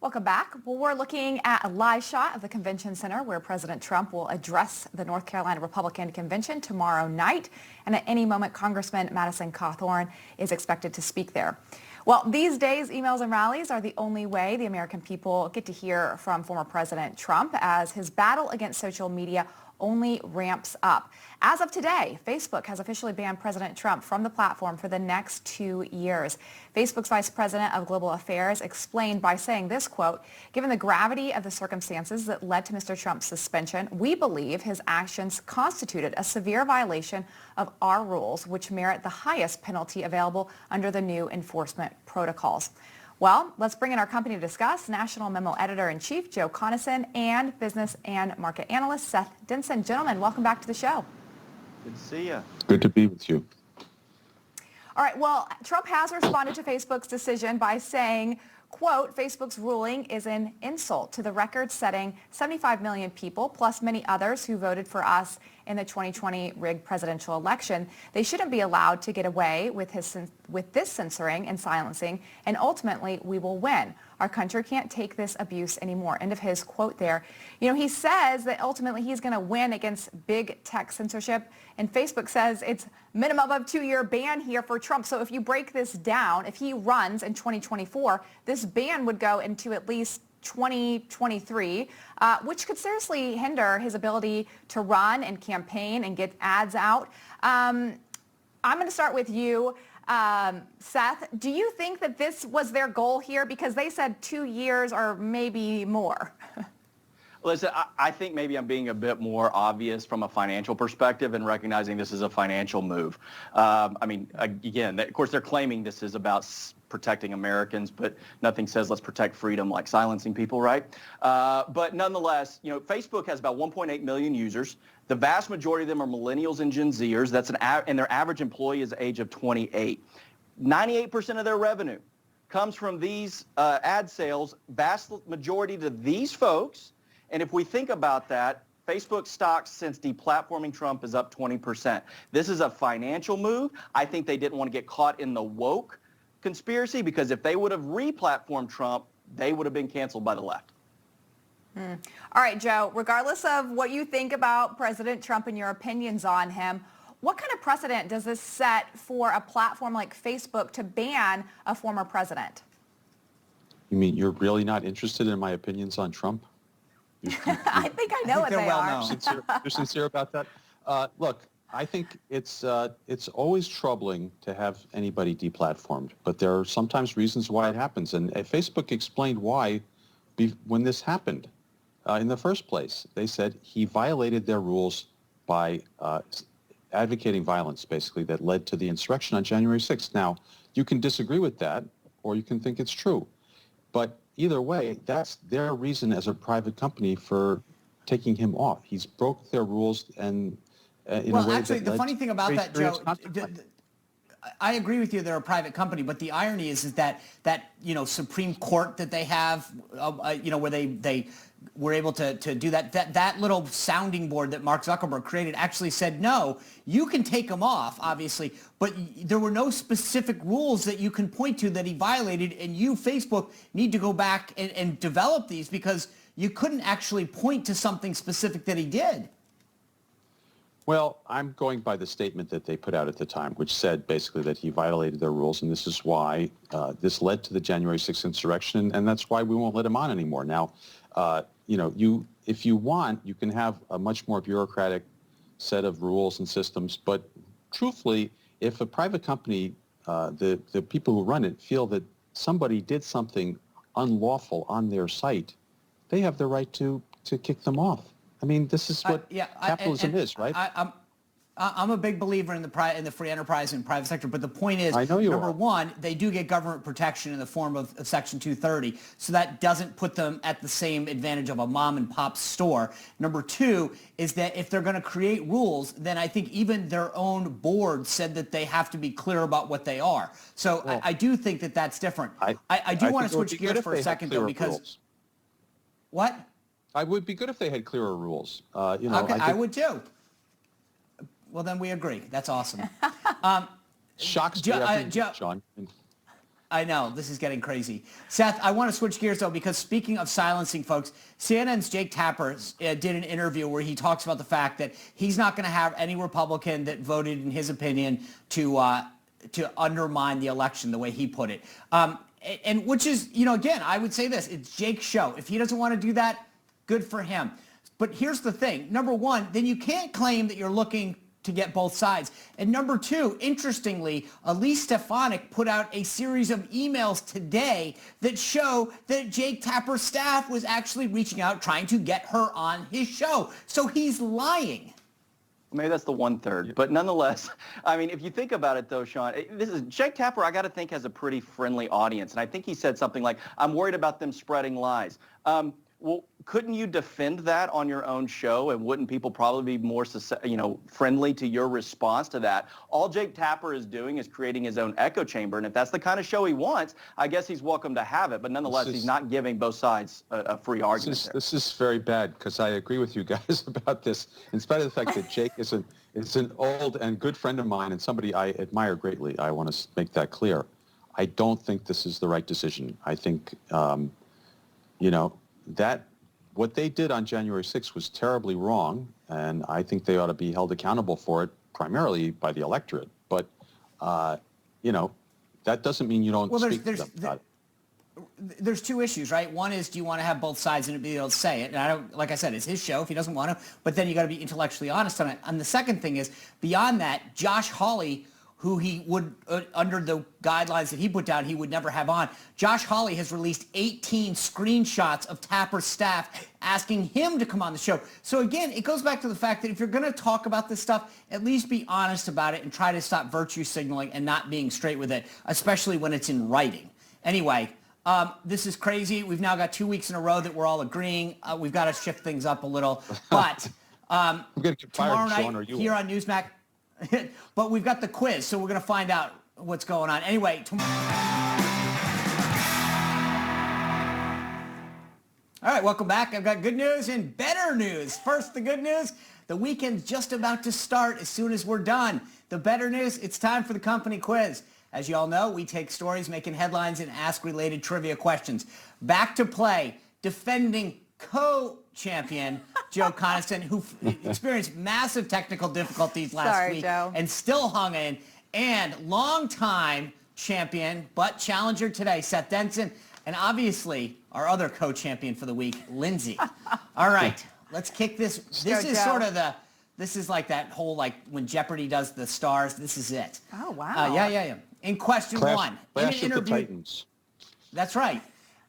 Welcome back. Well, we're looking at a live shot of the convention center where President Trump will address the North Carolina Republican Convention tomorrow night. And at any moment, Congressman Madison Cawthorn is expected to speak there. Well, these days, emails and rallies are the only way the American people get to hear from former President Trump as his battle against social media only ramps up. As of today, Facebook has officially banned President Trump from the platform for the next 2 years. Facebook's Vice President of Global Affairs explained by saying this, quote, "Given the gravity of the circumstances that led to Mr. Trump's suspension, we believe his actions constituted a severe violation of our rules, which merit the highest penalty available under the new enforcement protocols." Well, let's bring in our company to discuss, National Memo Editor-in-Chief Joe Conason and business and market analyst Seth Denson. Gentlemen, welcome back to the show. Good to see you. Good to be with you. All right, well, Trump has responded to Facebook's decision by saying, quote, "Facebook's ruling is an insult to the record-setting 75 million people, plus many others who voted for us in the 2020 rigged presidential election. They shouldn't be allowed to get away with this censoring and silencing, and ultimately we will win. Our country can't take this abuse anymore." End of his quote there. You know, he says that ultimately he's going to win against big tech censorship, and Facebook says it's minimum of 2-year ban here for Trump. So if you break this down, if he runs in 2024, this ban would go into at least 2023, which could seriously hinder his ability to run and campaign and get ads out. I'm going to start with you, Seth. Do you think that this was their goal here? Because they said 2 years or maybe more. Listen, I think maybe I'm being a bit more obvious from a financial perspective and recognizing this is a financial move. I mean, again, of course, they're claiming this is about protecting Americans, but nothing says let's protect freedom like silencing people, right? But nonetheless, you know, Facebook has about 1.8 million users. The vast majority of them are millennials and Gen Zers. That's and their average employee is the age of 28. 98% of their revenue comes from these ad sales, vast majority to these folks. And if we think about that, Facebook stock since deplatforming Trump is up 20%. This is a financial move. I think they didn't want to get caught in the woke conspiracy, because if they would have re-platformed Trump, they would have been canceled by the left. All right, Joe, regardless of what you think about President Trump and your opinions on him, what kind of precedent does this set for a platform like Facebook to ban a former president? You mean you're really not interested in my opinions on Trump? I think I know what they are. You're sincere about that? Look, I think it's always troubling to have anybody deplatformed, but there are sometimes reasons why it happens. And Facebook explained why when this happened in the first place. They said he violated their rules by advocating violence, basically, that led to the insurrection on January 6th. Now, you can disagree with that, or you can think it's true. But either way, that's their reason as a private company for taking him off. He's broke their rules and in a way actually, that the led funny to thing about that, Joe, consequence. I agree with you. They're a private company, but the irony is that Supreme Court that they have, where they were able to do that little sounding board that Mark Zuckerberg created actually said, no, you can take him off, obviously, but there were no specific rules that you can point to that he violated, and you, Facebook, need to go back and develop these because you couldn't actually point to something specific that he did. Well, I'm going by the statement that they put out at the time, which said basically that he violated their rules, and this is why this led to the January 6th insurrection, and that's why we won't let him on anymore. Now, if you want, you can have a much more bureaucratic set of rules and systems, but truthfully, if a private company, the people who run it feel that somebody did something unlawful on their site, they have the right to kick them off. I mean, this is what capitalism is, right? I'm a big believer in the free enterprise and private sector, but the point is, I know you number are. one, they do get government protection in the form of Section 230, so that doesn't put them at the same advantage of a mom and pop store. Number two is that if they're going to create rules, then I think even their own board said that they have to be clear about what they are. So well, I do think that that's different. I do want to switch gears for a second, though, because... Rules. What? I would be good if they had clearer rules. Okay, I would too. Well, then we agree. That's awesome. Shocks me every week, Joe, John. I know, this is getting crazy. Seth, I want to switch gears, though, because speaking of silencing folks, CNN's Jake Tapper did an interview where he talks about the fact that he's not going to have any Republican that voted, in his opinion, to undermine the election, the way he put it. And which is, again, I would say this, it's Jake's show. If he doesn't want to do that, good for him. But here's the thing. Number one, then you can't claim that you're looking to get both sides. And number two, interestingly, Elise Stefanik put out a series of emails today that show that Jake Tapper's staff was actually reaching out, trying to get her on his show. So he's lying. Maybe that's the 1/3, but nonetheless, I mean, if you think about it, though, Sean, this is Jake Tapper. I got to think has a pretty friendly audience, and I think he said something like, "I'm worried about them spreading lies." Well, couldn't you defend that on your own show, and wouldn't people probably be more, friendly to your response to that? All Jake Tapper is doing is creating his own echo chamber, and if that's the kind of show he wants, I guess he's welcome to have it. But nonetheless, he's not giving both sides a free argument. This is very bad because I agree with you guys about this. In spite of the fact that Jake is an old and good friend of mine and somebody I admire greatly, I want to make that clear. I don't think this is the right decision. I think, that what they did on January 6th was terribly wrong, and I think they ought to be held accountable for it, primarily by the electorate. But, that doesn't mean you don't speak to them about it. There's two issues, right? One is, do you want to have both sides and be able to say it? And I don't, like I said, it's his show if he doesn't want to, but then you got to be intellectually honest on it. And the second thing is, beyond that, Josh Hawley, who he would, under the guidelines that he put down, he would never have on. Josh Hawley has released 18 screenshots of Tapper's staff asking him to come on the show. So again, it goes back to the fact that if you're going to talk about this stuff, at least be honest about it and try to stop virtue signaling and not being straight with it, especially when it's in writing. Anyway, this is crazy. We've now got 2 weeks in a row that we're all agreeing. We've got to shift things up a little. But I'm going to get tomorrow fired, Sean, night or you here will. on Newsmax, but we've got the quiz, so we're going to find out what's going on. Anyway, all right, welcome back. I've got good news and better news. First, the good news. The weekend's just about to start as soon as we're done. The better news, it's time for the company quiz. As you all know, we take stories making headlines and ask related trivia questions. Back to play, defending co-champion Joe Coniston, who experienced massive technical difficulties last week Joe. and still hung in, and longtime champion but challenger today, Seth Denson, and obviously our other co-champion for the week, Lindsay. All right, let's kick this. This is Joe. sort of the, this is like that whole, like when Jeopardy does the stars, this is it. Oh, wow. Yeah. In question one, in an Clash of the interview, Titans. that's right.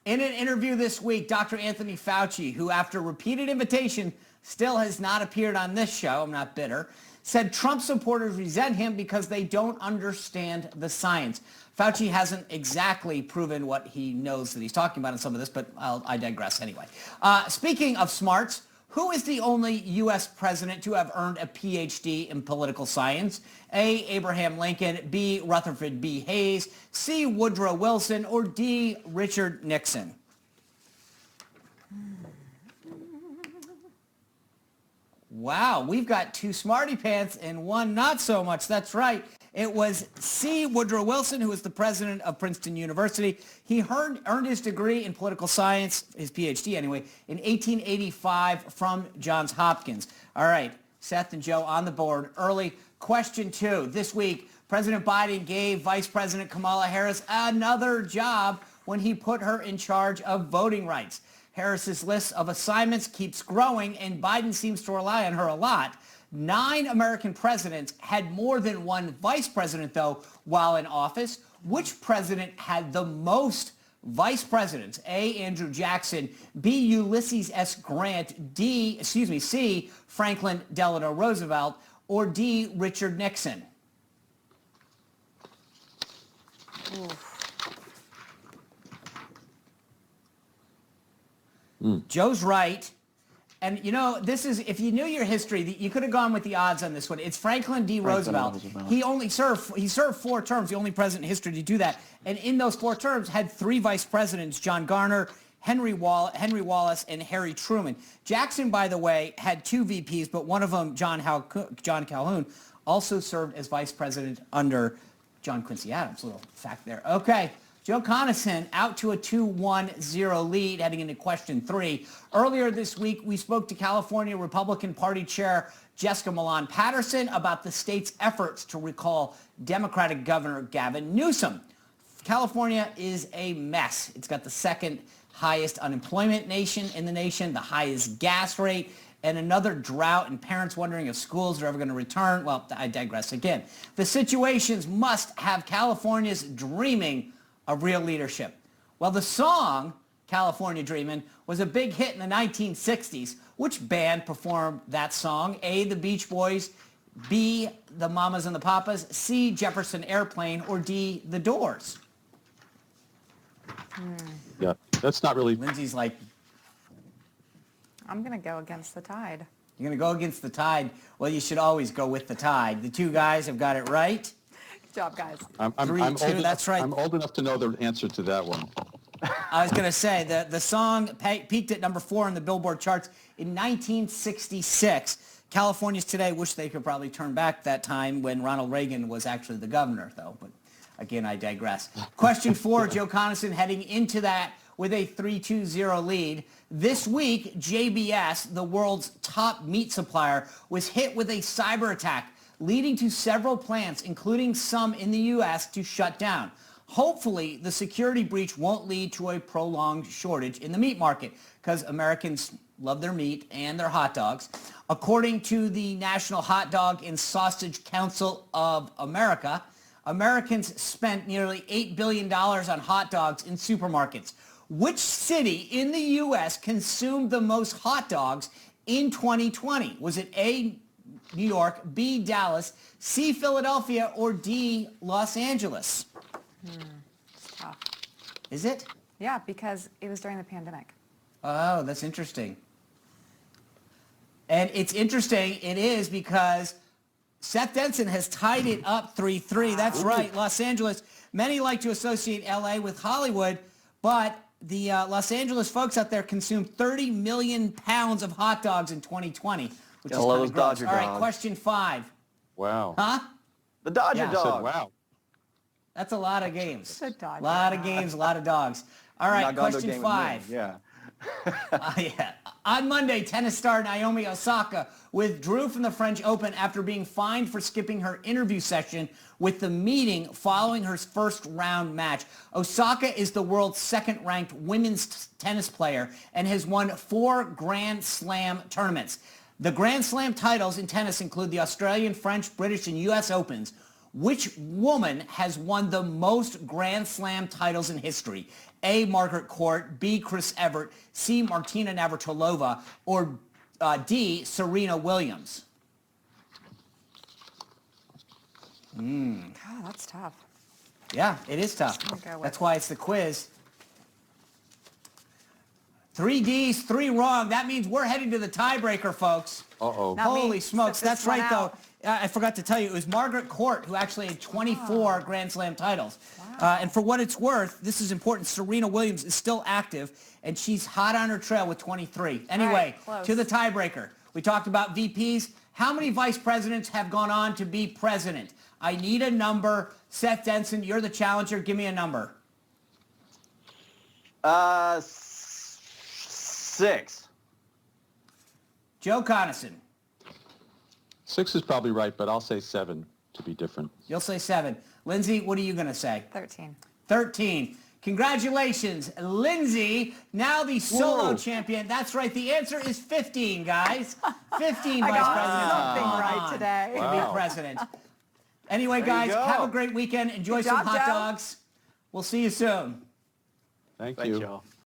In an interview this week, Dr. Anthony Fauci, who after repeated invitation still has not appeared on this show, I'm not bitter, said Trump supporters resent him because they don't understand the science. Fauci hasn't exactly proven what he knows that he's talking about in some of this, but I digress anyway. Speaking of smarts, who is the only U.S. president to have earned a Ph.D. in political science? A, Abraham Lincoln, B, Rutherford B. Hayes, C, Woodrow Wilson, or D, Richard Nixon? Wow, we've got two smarty pants and one not so much. That's right. It was C, Woodrow Wilson, who was the president of Princeton University. He earned his degree in political science, his PhD anyway, in 1885 from Johns Hopkins. All right, Seth and Joe on the board early. Question two. This week, President Biden gave Vice President Kamala Harris another job when he put her in charge of voting rights. Harris's list of assignments keeps growing, and Biden seems to rely on her a lot. 9 American presidents had more than one vice president, though, while in office. Which president had the most vice presidents? A, Andrew Jackson, B, Ulysses S. Grant, C, Franklin Delano Roosevelt, or D, Richard Nixon? Joe's right. And, you know, this is, if you knew your history, you could have gone with the odds on this one. It's Franklin D. Roosevelt. He served 4 terms, the only president in history to do that. And in those 4 terms had 3 vice presidents, John Garner, Henry Wallace, and Harry Truman. Jackson, by the way, had 2 VPs, but one of them, John Calhoun, also served as vice president under John Quincy Adams. Little fact there. Okay, Joe Conason out to a 2-1-0 lead heading into question 3. Earlier this week, we spoke to California Republican Party Chair Jessica Milan Patterson about the state's efforts to recall Democratic Governor Gavin Newsom. California is a mess. It's got the second highest unemployment in the nation, the highest gas rate, and another drought, and parents wondering if schools are ever going to return. Well, I digress again. The situations must have Californians dreaming of real leadership. Well, the song California Dreamin' was a big hit in the 1960s. Which band performed that song? A, the Beach Boys, B, the Mamas and the Papas, C, Jefferson Airplane, or D, the Doors? Yeah, that's not really. Lindsay's like, I'm going to go against the tide. you're going to go against the tide. Well, you should always go with the tide. The two guys have got it right. Good job, guys. I'm 3-2, that's right. I'm old enough to know the answer to that one. I was going to say, the song peaked at number 4 on the Billboard charts in 1966. Californians today wish they could probably turn back that time when Ronald Reagan was actually the governor, though. But again, I digress. Question 4, Joe Conason heading into that with a 3-2-0 lead. This week, JBS, the world's top meat supplier, was hit with a cyber attack, leading to several plants, including some in the U.S., to shut down. Hopefully, the security breach won't lead to a prolonged shortage in the meat market, because Americans love their meat and their hot dogs. According to the National Hot Dog and Sausage Council of America, Americans spent nearly $8 billion on hot dogs in supermarkets. Which city in the U.S. consumed the most hot dogs in 2020? Was it A, New York, B, Dallas, C, Philadelphia, or D, Los Angeles? It's tough. Is it? Yeah, because it was during the pandemic. Oh, that's interesting. And it's interesting, it is, because Seth Denson has tied it up 3-3. That's right, Los Angeles. Many like to associate L.A. with Hollywood, but the Los Angeles folks out there consumed 30 million pounds of hot dogs in 2020, which is Gotta love kind those of gross. Dodger All right, dogs. question 5. Wow. Huh? The Dodger Yeah. I I said, dog. wow. That's a lot of games. It's a Dodger A lot of dog. games, a lot of dogs. All right, Not gone to a question game with me. 5. Yeah. Yeah. On Monday, tennis star Naomi Osaka withdrew from the French Open after being fined for skipping her interview session with the meeting following her first round match. Osaka is the world's second-ranked women's tennis player and has won 4 Grand Slam tournaments. The Grand Slam titles in tennis include the Australian, French, British, and U.S. Opens. Which woman has won the most Grand Slam titles in history? A, Margaret Court, B, Chris Evert, C, Martina Navratilova, or D, Serena Williams? God, that's tough. Yeah, it is tough. I'll go with That's why it's the quiz. 3 Ds, 3 wrong. That means we're heading to the tiebreaker, folks. Uh-oh. Not me. Holy smokes. Sit this That's right, one though. out. I forgot to tell you, it was Margaret Court who actually had 24 Grand Slam titles. And for what it's worth, this is important, Serena Williams is still active, and she's hot on her trail with 23. Anyway, right, close. to the tiebreaker. We talked about VPs. How many vice presidents have gone on to be president? I need a number. Seth Denson, you're the challenger. Give me a number. 6. Joe Conason. 6 is probably right, but I'll say 7 to be different. You'll say 7. Lindsay, what are you going to say? 13. 13. Congratulations, Lindsay, now the solo Whoa. champion. That's right. The answer is 15, guys. 15 I vice got presidents something have gone right on today. to Wow. be president. Anyway, There you guys, go. have a great weekend. Enjoy Good some job, hot Joe. dogs. We'll see you soon. Thank Thanks, you. y'all.